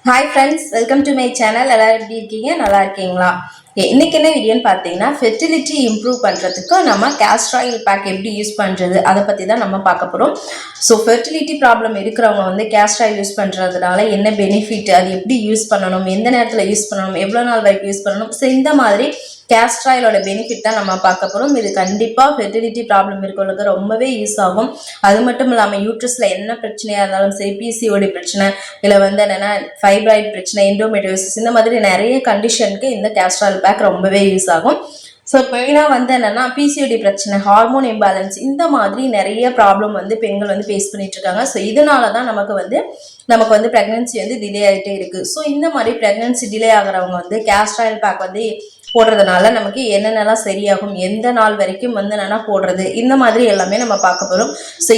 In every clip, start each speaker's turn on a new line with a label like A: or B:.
A: Hi friends, welcome to my channel. எல்லாரும் எப்படி இருக்கீங்க? நல்லா இருக்கீங்களா? இன்னைக்கு என்ன வீடியோன்னு பார்த்தீங்கன்னா, ஃபெர்டிலிட்டி இம்ப்ரூவ் பண்ணுறதுக்கு நம்ம கேஸ்டர் ஆயில் பேக் எப்படி யூஸ் பண்ணுறது அதை பற்றி தான் நம்ம பார்க்க போகிறோம். ஸோ ஃபெர்டிலிட்டி ப்ராப்ளம் இருக்கிறவங்க வந்து கேஸ்டர் ஆயில் யூஸ் பண்ணுறதுனால என்ன பெனிஃபிட், அது எப்படி யூஸ் பண்ணணும், எந்த நேரத்தில் யூஸ் பண்ணணும், எவ்வளோ நாள் வரைக்கும் யூஸ் பண்ணணும், ஸோ இந்த மாதிரி கேஸ்டர் ஆயிலோட பெனிஃபிட் தான் நம்ம பார்க்க போகிறோம். இது கண்டிப்பாக ஃபெர்டிலிட்டி ப்ராப்ளம் இருக்கவங்களுக்கு ரொம்பவே யூஸ் ஆகும். அது மட்டும் இல்லாமல் யூட்ரஸில் என்ன பிரச்சனையாக இருந்தாலும் சரி, பிசிஓடி பிரச்சனை, இல்லை வந்து என்னென்னா ஃபைப்ராய்டு பிரச்சனை, எண்டோமெட்ரியோசிஸ், இந்த மாதிரி நிறைய கண்டிஷனுக்கு இந்த கேஸ்டர் ஆயில் பேக் ரொம்பவே யூஸ் ஆகும். ஸோ மெயினாக வந்து என்னென்னா பிசிஓடி பிரச்சனை, ஹார்மோன் இம்பேலன்ஸ், இந்த மாதிரி நிறைய ப்ராப்ளம் வந்து பெண்கள் வந்து ஃபேஸ் பண்ணிட்டு இருக்காங்க. ஸோ இதனால தான் நமக்கு வந்து ப்ரெக்னன்சி வந்து டிலே ஆகிட்டே இருக்குது. ஸோ இந்த மாதிரி ப்ரெக்னன்சி டிலே ஆகிறவங்க வந்து கேஸ்டர் ஆயில் பேக் வந்து போடுறதுனால நமக்கு என்னென்னலாம் சரியாகும், எந்த நாள் வரைக்கும் வந்து என்னென்னா போடுறது, இந்த மாதிரி எல்லாமே நம்ம பார்க்க போகிறோம். ஸோ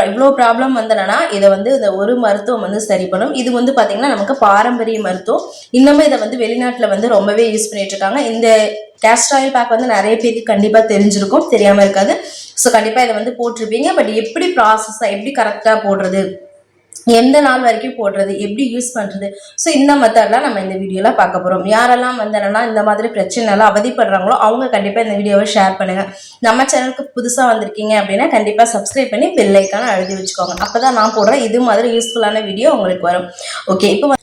A: இவ்வளோ ப்ராப்ளம் வந்து என்னென்னா இதை வந்து இந்த ஒரு மருத்துவம் வந்து சரி பண்ணும். இது வந்து பார்த்திங்கன்னா நமக்கு பாரம்பரிய மருத்துவம். இன்னமும் இதை வந்து வெளிநாட்டில் வந்து ரொம்பவே யூஸ் பண்ணிட்டு இருக்காங்க. இந்த கேஸ்டர் ஆயில் பேக் வந்து நிறைய பேருக்கு கண்டிப்பாக தெரிஞ்சிருக்கும், தெரியாமல் இருக்காது. ஸோ கண்டிப்பாக இதை வந்து போட்டிருப்பீங்க. பட் எப்படி ப்ராசஸாக, எப்படி கரெக்டாக போடுறது, எந்த நாள் வரைக்கும் போடுறது, எப்படி யூஸ் பண்ணுறது, ஸோ இந்த மெத்தட்லாம் நம்ம இந்த வீடியோவில் பார்க்க போகிறோம். யாரெல்லாம் வந்து என்னன்னா இந்த மாதிரி பிரச்சனைலாம் அவதிப்படுறாங்களோ அவங்க கண்டிப்பாக இந்த வீடியோவை ஷேர் பண்ணுங்கள். நம்ம சேனலுக்கு புதுசாக வந்திருக்கீங்க அப்படின்னா கண்டிப்பாக சப்ஸ்கிரைப் பண்ணி பெல் ஐக்கானை அழுத்தி வச்சுக்கோங்க. அப்போ தான் நான் போடுற இது மாதிரி யூஸ்ஃபுல்லான வீடியோ உங்களுக்கு வரும். ஓகே, இப்போ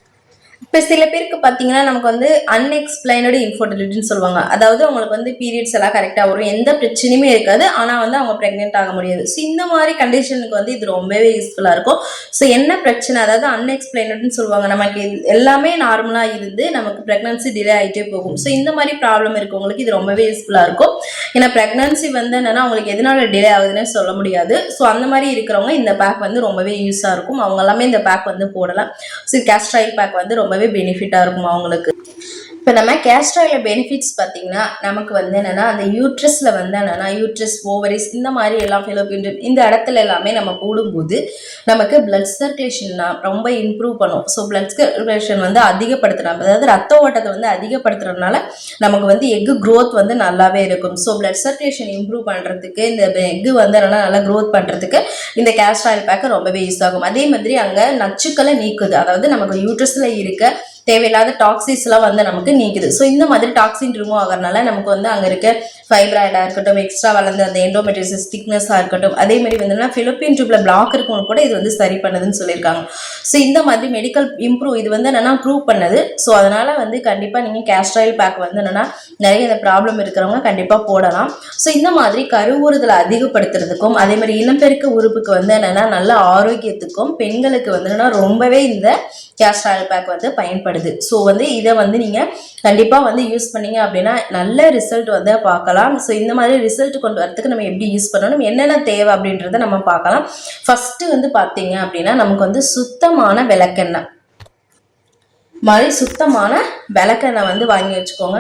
A: சில பேருக்கு பார்த்தீங்கன்னா நமக்கு வந்து அன்எக்ஸ்பிளைனடு இன்ஃபர்டிலிட்டின்னு சொல்லுவாங்க. அதாவது அவங்களுக்கு வந்து பீரியட்ஸ் எல்லாம் கரெக்டாக வரும், எந்த பிரச்சனையுமே இருக்காது, ஆனால் வந்து அவங்க ப்ரெக்னென்ட் ஆக முடியாது. ஸோ இந்த மாதிரி கண்டிஷனுக்கு வந்து இது ரொம்பவே யூஸ்ஃபுல்லாக இருக்கும். ஸோ என்ன பிரச்சனை, அதாவது அன்எக்ஸ்பிளைனடுன்னு சொல்லுவாங்க, நமக்கு எல்லாமே நார்மலாக இருந்து நமக்கு ப்ரெக்னன்சி டிலே ஆகிட்டே போகும். ஸோ இந்த மாதிரி ப்ராப்ளம் இருக்கவங்களுக்கு இது ரொம்பவே யூஸ்ஃபுல்லாக இருக்கும். ஏன்னா ப்ரெக்னன்சி வந்து என்னன்னா அவங்களுக்கு எதனால டிலே ஆகுதுன்னு சொல்ல முடியாது. ஸோ அந்த மாதிரி இருக்கிறவங்க இந்த பேக் வந்து ரொம்பவே யூஸாக இருக்கும். அவங்க எல்லாமே இந்த பேக் வந்து போடலாம். ஸோ கேஸ்டர் ஆயில் பேக் வந்து ரொம்பவே பெனிஃபிட்டாக இருக்கும் அவங்களுக்கு. இப்போ நம்ம கேஸ்டர் ஆயில் பெனிஃபிட்ஸ் பார்த்தீங்கன்னா நமக்கு வந்து என்னென்னா அந்த யூட்ரஸில் வந்து என்னென்னா யூட்ரஸ், ஓவரிஸ், இந்த மாதிரி எல்லாம் ஃபெலோபியன் இந்த இடத்துல எல்லாமே நம்ம போடும்போது நமக்கு பிளட் சர்க்குலேஷன் ரொம்ப இம்ப்ரூவ் பண்ணும். ஸோ பிளட் சர்க்குலேஷன் வந்து அதிகப்படுத்துகிறோம், அதாவது ரத்த ஓட்டத்தை வந்து அதிகப்படுத்துறதுனால நமக்கு வந்து எக்கு க்ரோத் வந்து நல்லாவே இருக்கும். ஸோ பிளட் சர்க்குலேஷன் இம்ப்ரூவ் பண்ணுறதுக்கு, இந்த எக்கு வந்து என்னென்னா நல்லா க்ரோத் பண்ணுறதுக்கு இந்த கேஸ்டர் ஆயில் பேக்கு ரொம்பவே யூஸ் ஆகும். அதே மாதிரி அங்கே நச்சுக்களை நீக்குது, அதாவது நமக்கு யூட்ரஸில் இருக்க தேவையில்லாத டாக்ஸின்ஸ்லாம் வந்து நமக்கு நீக்குது. ஸோ இந்த மாதிரி டாக்ஸின் ரிமூவ் ஆகிறதுனால நமக்கு வந்து அங்கே இருக்க ஃபைப்ராய்டாக இருக்கட்டும், எக்ஸ்ட்ரா வளர்ந்து அந்த எண்டோமெட்ரியோசிஸ் திக்னஸாக இருக்கட்டும், அதே மாதிரி வந்து ஃபிலிப்பின் டியூப்ல பிளாக் இருக்கவங்க கூட இது வந்து சரி பண்ணுதுன்னு சொல்லியிருக்காங்க. ஸோ இந்த மாதிரி மெடிக்கல் இம்ப்ரூவ் இது வந்து என்னென்னா ப்ரூவ் பண்ணுது. ஸோ அதனால வந்து கண்டிப்பாக நீங்கள் கேஸ்டர் ஆயில் பேக் வந்து என்னென்னா நிறைய இந்த ப்ராப்ளம் இருக்கிறவங்க கண்டிப்பாக போடலாம். ஸோ இந்த மாதிரி கருவுறுதலை அதிகப்படுத்துறதுக்கும், அதே மாதிரி இனப்பெருக்க உறுப்புக்கு வந்து என்னென்னா நல்ல ஆரோக்கியத்துக்கும் பெண்களுக்கு வந்து என்னென்னா ரொம்பவே இந்த கேஸ்டர் ஆயில் பேக் வந்து பயன்படுது. ஸோ வந்து இதை வந்து நீங்கள் கண்டிப்பாக வந்து யூஸ் பண்ணீங்க அப்படின்னா நல்ல ரிசல்ட் வந்து பார்க்கலாம். ஸோ இந்த மாதிரி ரிசல்ட் கொண்டு வரதுக்கு நம்ம எப்படி யூஸ் பண்ணணும், என்னென்ன தேவை அப்படின்றத நம்ம பார்க்கலாம். ஃபர்ஸ்ட் வந்து பார்த்தீங்க அப்படின்னா நமக்கு வந்து சுத்தமான விளக்கெண்ணெய் மாதிரி சுத்தமான விளக்கெண்ணெய் வந்து வாங்கி வச்சுக்கோங்க.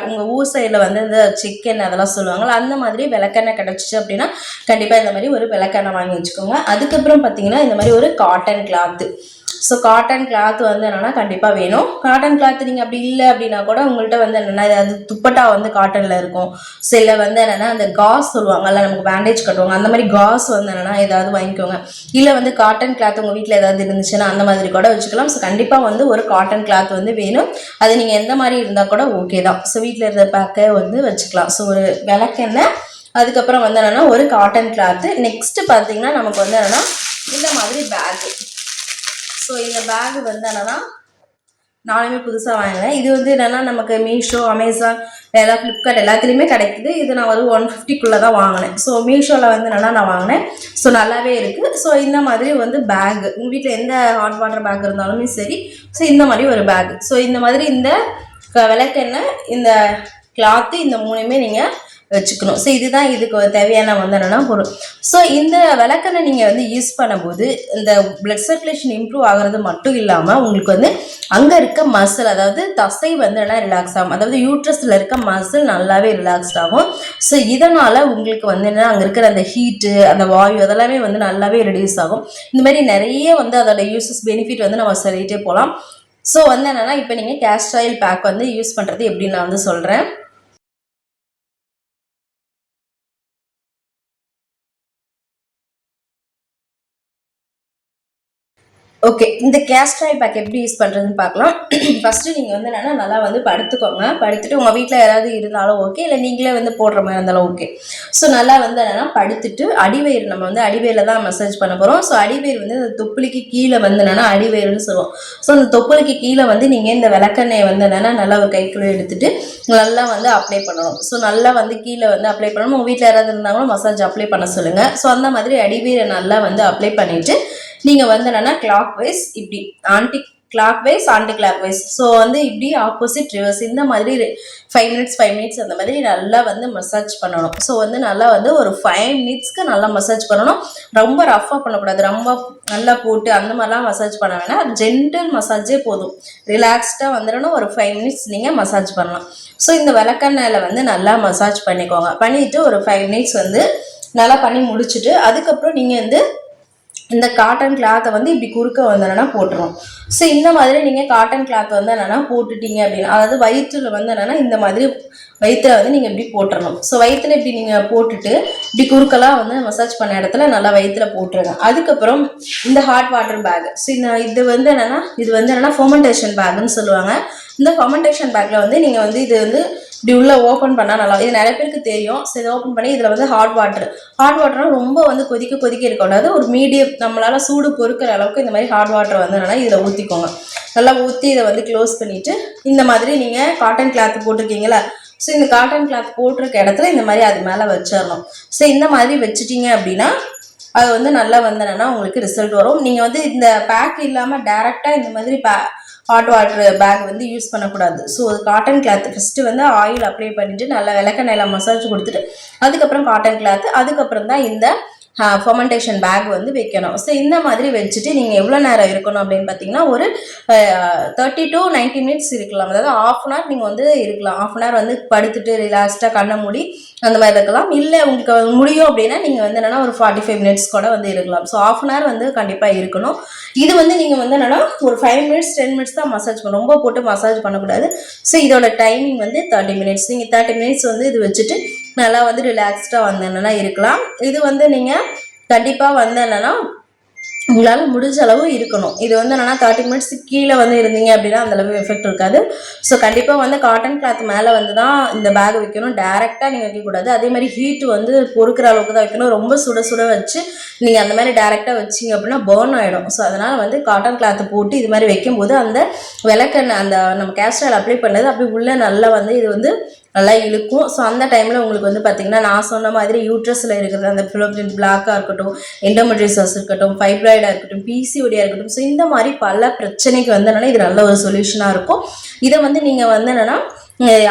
A: உங்கள் ஊர் சைடில் வந்து இந்த சிக்கன் அதெல்லாம் சொல்லுவாங்களா, அந்த மாதிரி விளக்கெண்ணெய் கிடச்சிச்சு அப்படின்னா கண்டிப்பாக இந்த மாதிரி ஒரு விளக்கெண்ணெய் வாங்கி வச்சுக்கோங்க. அதுக்கப்புறம் பார்த்தீங்கன்னா இந்த மாதிரி ஒரு cotton cloth. So cotton cloth வந்து என்னென்னா கண்டிப்பாக வேணும். காட்டன் கிளாத் நீங்கள் அப்படி இல்லை அப்படின்னா கூட உங்கள்கிட்ட வந்து என்னென்னா அது துப்பட்டா வந்து காட்டனில் இருக்கும். சில வந்து என்னென்னா அந்த காஸ் சொல்லுவாங்கல்ல, நமக்கு பேண்டேஜ் கட்டுவாங்க, அந்த மாதிரி காஸ் வந்து என்னென்னா ஏதாவது வாங்கிக்கோங்க. இல்லை வந்து காட்டன் கிளாத் உங்கள் வீட்டில் ஏதாவது இருந்துச்சுன்னா அந்த மாதிரி கூட வச்சுக்கலாம். ஸோ கண்டிப்பாக வந்து ஒரு காட்டன் கிளாத் வந்து வேணும். அது நீங்கள் எந்த மாதிரி இருந்தால் கூட ஓகே தான். ஸோ வீட்டில் இருந்த பேக்கை வந்து வச்சுக்கலாம். ஸோ ஒரு விளக்கெண்ணெய், அதுக்கப்புறம் வந்து என்னென்னா ஒரு காட்டன் கிளாத்து. நெக்ஸ்ட்டு பார்த்தீங்கன்னா நமக்கு வந்து என்னென்னா இந்த மாதிரி பேக்கு. ஸோ இந்த பேக் வந்து என்னென்னா நானுமே புதுசாக வாங்கினேன். இது வந்து என்னென்னா நமக்கு மீஷோ, அமேசான், எல்லாம் ஃப்ளிப்கார்ட் எல்லாத்துலேயுமே கிடைக்குது. இது நான் ஒரு 150க்குள்ளே தான் வாங்கினேன். ஸோ மீஷோவில் வந்து என்னென்னா நான் வாங்கினேன். ஸோ நல்லாவே இருக்குது. ஸோ இந்த மாதிரி வந்து பேக் உங்கள் வீட்டில் எந்த ஹாட் வாட்டர் பேக் இருந்தாலுமே சரி, ஸோ இந்த மாதிரி ஒரு பேக். ஸோ இந்த மாதிரி இந்த விளக்கெண்ணெய், இந்த கிளாத்து, இந்த மூணுமே நீங்கள் வச்சுக்கணும். ஸோ இதுதான் இதுக்கு தேவையான வந்து என்னென்னா பொருள். ஸோ இந்த விளக்கெண்ணெய் நீங்கள் வந்து யூஸ் பண்ணும்போது இந்த பிளட் சர்க்குலேஷன் இம்ப்ரூவ் ஆகிறது மட்டும் இல்லாமல் உங்களுக்கு வந்து அங்கே இருக்க மசில், அதாவது தசை வந்து என்ன ரிலாக்ஸ் ஆகும், அதாவது யூட்ரஸில் இருக்க மசில் நல்லாவே ரிலாக்ஸ்ட் ஆகும். ஸோ இதனால் உங்களுக்கு வந்து என்ன அங்கே இருக்கிற அந்த ஹீட்டு, அந்த வாயு அதெல்லாமே வந்து நல்லாவே ரெடியூஸ் ஆகும். இந்த மாதிரி நிறைய வந்து அதோட யூசஸ் பெனிஃபிட் வந்து நம்ம சொல்லிகிட்டே போகலாம். ஸோ வந்து என்னென்னா இப்போ நீங்கள் கேஸ்டர் ஆயில் பேக் வந்து யூஸ் பண்ணுறது எப்படின்னு நான் வந்து சொல்கிறேன். ஓகே, இந்த கேஸ்டர் ஆயில் பேக் எப்படி யூஸ் பண்ணுறதுன்னு பார்க்கலாம். ஃபஸ்ட்டு நீங்கள் வந்து என்னென்னா நல்லா வந்து படுத்துக்கோங்க. படுத்துட்டு உங்கள் வீட்டில் யாராவது இருந்தாலும் ஓகே, இல்லை நீங்களே வந்து போடுற மாதிரி இருந்தாலும் ஓகே. ஸோ நல்லா வந்து என்னென்னா படுத்துட்டு அடிவயிறு நம்ம வந்து அடிவயிறில் தான் மசாஜ் பண்ண போகிறோம். ஸோ அடிவயிறு வந்து அந்த தொப்புளிக்கு கீழே வந்து என்னென்னா அடிவயிறுன்னு சொல்லுவோம். ஸோ அந்த தொப்புளிக்கு கீழே வந்து நீங்கள் இந்த விளக்கெண்ணெயை வந்து என்னென்னா நல்லா ஒரு கைக்குள்ளே எடுத்துட்டு நல்லா வந்து அப்ளை பண்ணணும். ஸோ நல்லா வந்து கீழே வந்து அப்ளை பண்ணணும். உங்கள் வீட்டில் யாராவது இருந்தாலும் மசாஜ் அப்ளை பண்ண சொல்லுங்கள். ஸோ அந்த மாதிரி அடிவயிறை நல்லா வந்து அப்ளை பண்ணிவிட்டு நீங்கள் வந்து என்னென்னா கிளாக் வைஸ் இப்படி ஆன்டி கிளாக் வைஸ் ஸோ வந்து இப்படி ஆப்போசிட் ரிவர்ஸ் இந்த மாதிரி 5 மினிட்ஸ் அந்த மாதிரி நல்லா வந்து மசாஜ் பண்ணணும். ஸோ வந்து நல்லா வந்து ஒரு 5 மினிட்ஸ்க்கு நல்லா மசாஜ் பண்ணணும். ரொம்ப ரஃபாக பண்ணக்கூடாது, ரொம்ப நல்லா போட்டு அந்த மாதிரிலாம் மசாஜ் பண்ண வேணாம். ஜென்டல் மசாஜே போதும். ரிலாக்ஸ்டாக வந்துடணும். ஒரு 5 மினிட்ஸ் நீங்கள் மசாஜ் பண்ணலாம். ஸோ இந்த விளக்கெண்ணெயில் வந்து நல்லா மசாஜ் பண்ணிக்கோங்க. பண்ணிவிட்டு ஒரு 5 மினிட்ஸ் வந்து நல்லா பண்ணி முடிச்சுட்டு அதுக்கப்புறம் நீங்கள் வந்து இந்த காட்டன் கிளாத்தை வந்து இப்படி குறுக்க வந்து என்னென்னா போட்டுரும். ஸோ இந்த மாதிரி நீங்கள் காட்டன் கிளாத் வந்து என்னென்னா போட்டுட்டீங்க அப்படின்னா, அதாவது வயிற்றுல வந்து என்னென்னா இந்த மாதிரி வயிற்றுல வந்து நீங்கள் இப்படி போட்டுடணும். ஸோ வயிற்றுல இப்படி நீங்கள் போட்டுட்டு இப்படி குறுக்கெல்லாம் வந்து மசாஜ் பண்ண இடத்துல நல்லா வயிற்றுல போட்டுருங்க. அதுக்கப்புறம் இந்த ஹாட் வாட்டர் பேக், ஸோ இது வந்து என்னென்னா ஃபெர்மெண்டேஷன் பேக்குன்னு சொல்லுவாங்க. இந்த ஃபெர்மெண்டேஷன் பேக்கில் வந்து நீங்கள் வந்து இது வந்து இப்படி உள்ள ஓப்பன் பண்ணால் நல்லா, இது நிறைய பேருக்கு தெரியும். ஸோ இதை ஓப்பன் பண்ணி இதில் வந்து ஹாட் வாட்டர்னா ரொம்ப வந்து கொதிக்க இருக்கக்கூடாது. ஒரு மீடியம் நம்மளால சூடு பொறுக்கிற அளவுக்கு இந்த மாதிரி ஹாட் வாட்டர் வந்து என்னன்னா இதில் ஊற்றிக்கோங்க. நல்லா ஊற்றி இதை வந்து க்ளோஸ் பண்ணிவிட்டு இந்த மாதிரி நீங்கள் காட்டன் கிளாத் போட்டிருக்கீங்களா, ஸோ இந்த காட்டன் கிளாத் போட்டிருக்க இடத்துல இந்த மாதிரி அது மேலே வச்சிடணும். ஸோ இந்த மாதிரி வச்சுட்டீங்க அப்படின்னா அது வந்து நல்லா வந்து என்னன்னா உங்களுக்கு ரிசல்ட் வரும். நீங்கள் வந்து இந்த பேக் இல்லாமல் டேரெக்டாக இந்த மாதிரி ஹாட் வாட்டர் பேக் வந்து யூஸ் பண்ணக்கூடாது. ஸோ காட்டன் கிளாத் ஃபஸ்ட்டு வந்து ஆயில் அப்ளை பண்ணிவிட்டு நல்லா விளக்கெண்ணெயில மசாஜ் கொடுத்துட்டு அதுக்கப்புறம் காட்டன் கிளாத், அதுக்கப்புறம் தான் இந்த ஃபெர்மெண்டேஷன் பேக் வந்து வைக்கணும். ஸோ இந்த மாதிரி வச்சுட்டு நீங்கள் எவ்வளோ நேரம் இருக்கணும் அப்படின்னு பார்த்தீங்கன்னா ஒரு 30 to 90 மினிட்ஸ் இருக்கலாம். அதாவது ½ அன் ஹவர் நீங்கள் வந்து இருக்கலாம். ½ அன் ஹவர் வந்து படுத்துட்டு ரிலாக்ஸ்டாக கண்ணை மூடி அந்த மாதிரி இருக்கலாம். இல்லை உங்களுக்கு முடியும் அப்படின்னா நீங்கள் வந்து என்னென்னா ஒரு 45 மினிட்ஸ் கூட வந்து இருக்கலாம். ஸோ ½ அன் ஹவர் வந்து கண்டிப்பாக இருக்கணும். இது வந்து நீங்கள் வந்து என்னென்னா ஒரு 5 மினிட்ஸ் 10 மினிட்ஸ் தான் மசாஜ் பண்ணணும். ரொம்ப போட்டு மசாஜ் பண்ணக்கூடாது. ஸோ இதோட டைமிங் வந்து 30 மினிட்ஸ். நீங்கள் 30 மினிட்ஸ் வந்து இது வச்சுட்டு நல்லா வந்து ரிலாக்ஸ்டாக வந்து என்னென்னா இருக்கலாம். இது வந்து நீங்கள் கண்டிப்பாக வந்து என்னென்னா உங்களால் முடிஞ்ச அளவு இருக்கணும். இது வந்து என்னென்னா 30 மினிட்ஸ் கீழே வந்து இருந்தீங்க அப்படின்னா அந்தளவு எஃபெக்ட் இருக்காது. ஸோ கண்டிப்பாக வந்து காட்டன் கிளாத் மேலே வந்து தான் இந்த பேக் வைக்கணும். டேரெக்டாக நீங்கள் வைக்கக்கூடாது. அதே மாதிரி ஹீட் வந்து பொறுக்கிற அளவுக்கு தான் வைக்கணும். ரொம்ப சுட வச்சு நீங்கள் அந்த மாதிரி டேரெக்டாக வச்சிங்க அப்படின்னா பர்ன் ஆகிடும். ஸோ அதனால் வந்து காட்டன் கிளாத்தை போட்டு இது மாதிரி வைக்கும்போது அந்த விளக்கெண்ணெய் அந்த நம்ம கேஸ்டர் ஆயில் அப்ளை பண்ணது அப்படி உள்ளே நல்லா வந்து இது வந்து நல்லா இழுக்கும். ஸோ அந்த டைமில் உங்களுக்கு வந்து பார்த்திங்கன்னா நான் சொன்ன மாதிரி யூட்ரஸில் இருக்கிறது அந்த ஃபிலோபியன் பிளாக்காக இருக்கட்டும், எண்டோமெட்ரியோசிஸ் இருக்கட்டும், ஃபைப்ராய்டாக இருக்கட்டும், பிசிஓடியாக இருக்கட்டும், ஸோ இந்த மாதிரி பல பிரச்சனைக்கு வந்து என்னென்னா இது நல்ல ஒரு சொல்யூஷனாக இருக்கும். இதை வந்து நீங்கள் வந்து என்னென்னா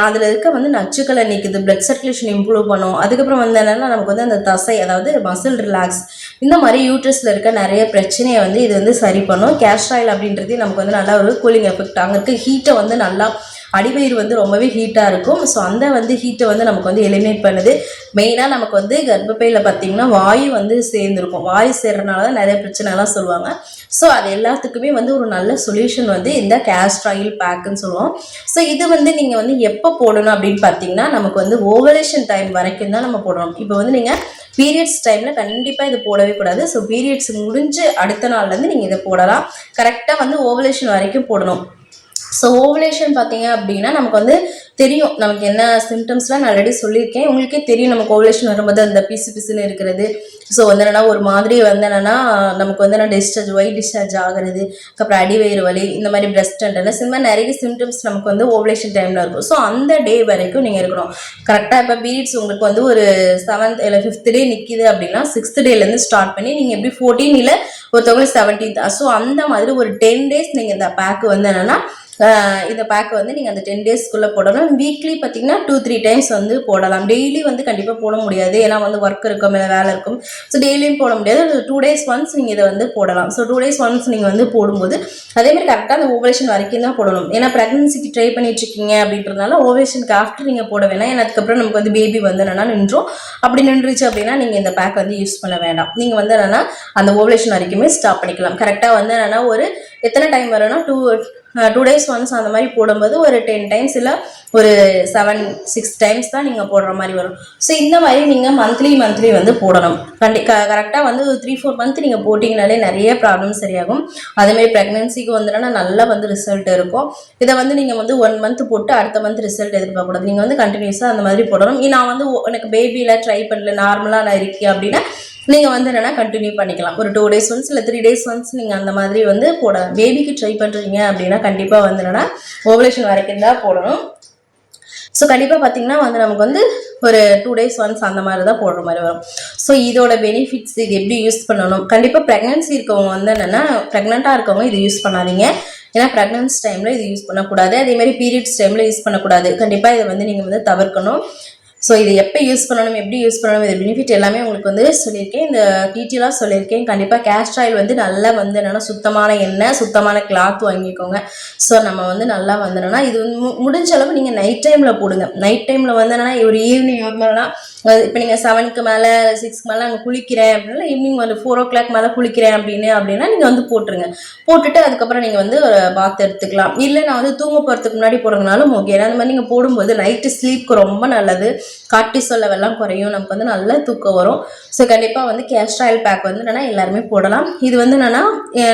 A: அதில் இருக்க வந்து நச்சுக்களை நீக்குது, பிளட் சர்க்குலேஷன் இம்ப்ரூவ் பண்ணும். அதுக்கப்புறம் வந்து என்னென்னா நமக்கு வந்து அந்த தசை அதாவது மசில் ரிலாக்ஸ் இந்த மாதிரி யூட்ரஸில் இருக்க நிறைய பிரச்சனையை வந்து இது வந்து சரி பண்ணும். கேஸ்டர் ஆயில் அப்படின்றது நமக்கு வந்து நல்லா ஒரு கூலிங் எஃபெக்ட், அங்கே இருக்க ஹீட்டை வந்து நல்லா அடிவயிறு வந்து ரொம்பவே ஹீட்டாக இருக்கும். ஸோ அந்த வந்து ஹீட்டை வந்து நமக்கு வந்து எலிமினேட் பண்ணுது. மெயினாக நமக்கு வந்து கர்ப்பப்பையில் பார்த்திங்கன்னா வாயு வந்து சேர்ந்துருக்கும். வாயு சேர்றதுனால தான் நிறைய பிரச்சனைலாம் சொல்லுவாங்க. ஸோ அது எல்லாத்துக்குமே வந்து ஒரு நல்ல சொல்யூஷன் வந்து இந்த கேஸ்டர் ஆயில் பேக்குன்னு சொல்லுவோம். ஸோ இது வந்து நீங்கள் வந்து எப்போ போடணும் அப்படின்னு பார்த்தீங்கன்னா நமக்கு வந்து ஓவலேஷன் டைம் வரைக்கும் தான் நம்ம போடணும். இப்போ வந்து நீங்கள் பீரியட்ஸ் டைமில் கண்டிப்பாக இது போடவே கூடாது. ஸோ பீரியட்ஸ் முடிஞ்சு அடுத்த நாள்லேருந்து நீங்கள் இதை போடலாம். கரெக்டாக வந்து ஓவலேஷன் வரைக்கும் போடணும். ஸோ ஓவலேஷன் பார்த்தீங்க அப்படின்னா நமக்கு வந்து தெரியும் நமக்கு என்ன சிம்டம்ஸ்லாம் நான் ஆல்ரெடி சொல்லியிருக்கேன். உங்களுக்கே தெரியும் நமக்கு ஓவலேஷன் வரும்போது அந்த பிசுன்னு இருக்கிறது. ஸோ வந்து என்னென்னா ஒரு மாதிரி வந்து என்னென்னா நமக்கு வந்து என்ன ஒயிட் டிஸ்சார்ஜ் ஆகிறது, அப்புறம் அடிவயிறு வலி, இந்த மாதிரி பிரெஸ்ட் டெண்டர்னஸ், இந்த மாதிரி நிறைய சிம்டம்ஸ் நமக்கு வந்து ஓவலேஷன் டைமில் இருக்கும். ஸோ அந்த டே வரைக்கும் நீங்கள் இருக்கணும். கரெக்டாக இப்போ பீரியட்ஸ் உங்களுக்கு வந்து ஒரு 7th இல்லை 5th டே நிற்கிது அப்படின்னா 6th டேலேருந்து ஸ்டார்ட் பண்ணி நீங்கள் எப்படி 14 இல்லை ஒருத்தவங்களுக்கு 17th, ஸோ அந்த மாதிரி ஒரு 10 டேஸ் நீங்கள் இந்த பேக்கு வந்து என்னென்னா இந்த பேக்கை வந்து நீங்கள் அந்த 10 டேஸ்க்குள்ளே போடணும். வீக்லி பார்த்தீங்கன்னா 2-3 டைம்ஸ் வந்து போடலாம். டெய்லி வந்து கண்டிப்பாக போட முடியாது, ஏன்னா வந்து ஒர்க் இருக்கும், இல்லை வேலை இருக்கும். ஸோ டெய்லியும் போட முடியாது. 2 days ஒன்ஸ் நீங்கள் இதை வந்து போடலாம். ஸோ 2 days ஒன்ஸ் நீங்கள் வந்து போடும்போது அதேமாதிரி கரெக்டாக அந்த ஓவலேஷன் வரைக்கும் தான் போடணும். ஏன்னா ப்ரெக்னன்சிக்கு ட்ரை பண்ணிட்டு இருக்கீங்க அப்படின்றதுனால ஓவலேஷனுக்கு ஆஃப்டர் நீங்கள் போட வேணாம். ஏன்னா அதுக்கப்புறம் நமக்கு வந்து பேபி வந்து என்னென்னா நின்றோம். அப்படி நின்றுச்சு அப்படின்னா நீங்கள் இந்த பேக் வந்து யூஸ் பண்ண வேண்டாம். நீங்கள் வந்து என்னென்னா அந்த ஓவலேஷன் வரைக்குமே ஸ்டாப் பண்ணிக்கலாம். கரெக்டாக வந்து என்னென்னா ஒரு எத்தனை டைம் வரும்னா 2 days ஒன்ஸ் அந்த மாதிரி போடும்போது ஒரு 10 டைம்ஸ் இல்லை ஒரு 7-6 டைம்ஸ் தான் நீங்கள் போடுற மாதிரி வரும். ஸோ இந்த மாதிரி நீங்கள் மந்த்லி வந்து போடணும். கரெக்டாக வந்து 3-4 மந்த் நீங்கள் போட்டிங்கனாலே நிறைய ப்ராப்ளம் சரியாகும். அதேமாதிரி ப்ரெக்னென்சிக்கு வந்துன்னா நல்லா வந்து ரிசல்ட் இருக்கும். இதை வந்து நீங்கள் வந்து 1 மந்த் போட்டு அடுத்த மந்த் ரிசல்ட் எதிர்பார்க்கக்கூடாது. நீங்கள் வந்து கண்டினியூஸாக அந்த மாதிரி போடணும். நான் வந்து எனக்கு பேபியில் ட்ரை பண்ணல, நார்மலாக நான் இருக்கேன் அப்படின்னா நீங்கள் வந்து என்னென்னா கண்டினியூ பண்ணிக்கலாம். ஒரு 2 days ஒன்ஸ் இல்லை 3 days ஒன்ஸ் நீங்கள் அந்த மாதிரி வந்து போடலாம். பேபிக்கு ட்ரை பண்ணுறீங்க அப்படின்னா கண்டிப்பாக வந்து என்னென்னா ஓவலேஷன் வரைக்கும் தான் போடணும். ஸோ கண்டிப்பாக பார்த்தீங்கன்னா வந்து நமக்கு வந்து ஒரு 2 days ஒன்ஸ் அந்த மாதிரி தான் போடுற மாதிரி வரும். ஸோ இதோட பெனிஃபிட்ஸ், இது எப்படி யூஸ் பண்ணணும், கண்டிப்பாக ப்ரெக்னன்சி இருக்கவங்க வந்து என்னென்னா ப்ரெக்னெண்ட்டாக இருக்கவங்க இது யூஸ் பண்ணாதீங்க. ஏன்னா ப்ரெக்னன்சி டைமில் இது யூஸ் பண்ணக்கூடாது. அதேமாதிரி பீரியட்ஸ் டைமில் யூஸ் பண்ணக்கூடாது. கண்டிப்பாக இதை வந்து நீங்கள் வந்து தவிர்க்கணும். ஸோ இது எப்போ யூஸ் பண்ணணும், எப்படி யூஸ் பண்ணணும், இது பெனிஃபிட் எல்லாமே உங்களுக்கு வந்து சொல்லியிருக்கேன். இந்த டீட்டெயிலாக சொல்லியிருக்கேன். கண்டிப்பாக கேஸ்டர் ஆயில் வந்து நல்லா வந்து என்னென்னா சுத்தமான எண்ணெய், சுத்தமான கிளாத் வாங்கிக்கோங்க. ஸோ நம்ம வந்து நல்லா வந்து என்னென்னா இது முடிஞ்ச அளவு நீங்கள் நைட் டைமில் போடுங்க. நைட் டைமில் வந்து என்னென்னா ஒரு ஈவினிங் வரணும்னா இப்போ நீங்கள் 7க்கு மேலே 6க்கு மேலே அங்கே குளிக்கிறேன் அப்படின்னா ஈவினிங் ஒரு 4 o'clock மேலே குளிக்கிறேன் அப்படின்னா நீங்கள் வந்து போட்டுருங்க. போட்டுட்டு அதுக்கப்புறம் நீங்கள் வந்து பாத் எடுத்துக்கலாம். இல்லை நான் வந்து தூங்க போகிறதுக்கு முன்னாடி போடுறதுனாலும் ஓகே. அந்த மாதிரி நீங்கள் போடும்போது நைட்டு ஸ்லீப்க்கு ரொம்ப நல்லது. கார்டிசால் லெவல்லாம் குறையும். நமக்கு வந்து நல்ல தூக்கம் வரும். ஸோ கண்டிப்பாக வந்து கேஸ்டர் ஆயில் பேக் வந்து என்னென்னா எல்லாருமே போடலாம். இது வந்து என்னென்னா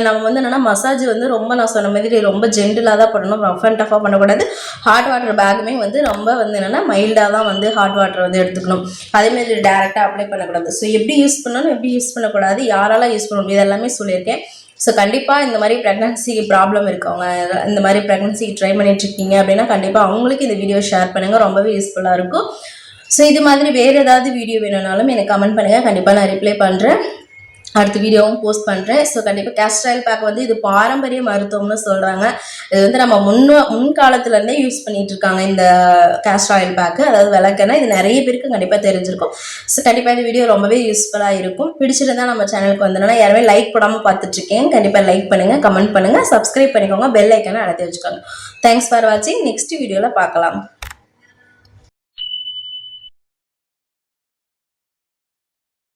A: நம்ம வந்து என்னென்னா மசாஜ் வந்து ரொம்ப நான் சொன்ன மாதிரி ரொம்ப ஜென்டிலாக தான் பண்ணணும். ரஃப் அண்ட் டஃபாக பண்ணக்கூடாது. ஹாட் வாட்டர் பேக்குமே வந்து ரொம்ப வந்து என்னென்னா மைல்டாக தான் வந்து ஹாட் வாட்டர் வந்து எடுத்துக்கணும். அதேமாதிரி டேரெக்டாக அப்ளை பண்ணக்கூடாது. ஸோ எப்படி யூஸ் பண்ணணும், எப்படி யூஸ் பண்ணக்கூடாது, யாரால யூஸ் பண்ணணும், இதெல்லாமே சொல்லியிருக்கேன். ஸோ கண்டிப்பாக இந்த மாதிரி ப்ரெக்னன்சி ப்ராப்ளம் இருக்கவங்க, இந்த மாதிரி ப்ரெக்னன்சிக்கு ட்ரை பண்ணிட்டுருக்கீங்க அப்படின்னா கண்டிப்பாக அவங்களுக்கு இந்த வீடியோ ஷேர் பண்ணுங்கள். ரொம்பவே யூஸ்ஃபுல்லாக இருக்கும். ஸோ இது மாதிரி வேறு ஏதாவது வீடியோ வேணும்னாலும் எனக்கு கமெண்ட் பண்ணுங்கள். கண்டிப்பாக நான் ரிப்ளை பண்ணுறேன். அடுத்த வீடியோவும் போஸ்ட் பண்ணுறேன். ஸோ கண்டிப்பாக கேஸ்டர் ஆயில் பேக் வந்து இது பாரம்பரிய மருத்துவம்னு சொல்கிறாங்க. இது வந்து நம்ம முன்காலத்துலேருந்தே யூஸ் பண்ணிட்டு இருக்காங்க இந்த கேஸ்டர் ஆயில் பேக்கு. அதாவது விளக்கெண்ணெய். இது நிறைய பேருக்கு கண்டிப்பாக தெரிஞ்சிருக்கும். ஸோ கண்டிப்பாக இந்த வீடியோ ரொம்பவே யூஸ்ஃபுல்லாக இருக்கும். பிடிச்சிருந்தா நம்ம சேனலுக்கு வந்தோன்னா யாருமே லைக் போடாமல் பார்த்துட்ருக்கேன். கண்டிப்பாக லைக் பண்ணுங்கள், கமெண்ட் பண்ணுங்கள், சப்ஸ்கிரைப் பண்ணிக்கோங்க, பெல் ஐக்கானை அழுத்தி வச்சுக்கோங்க. தேங்க்ஸ் ஃபார் வாட்சிங். நெக்ஸ்ட் வீடியோவில் பார்க்கலாம்.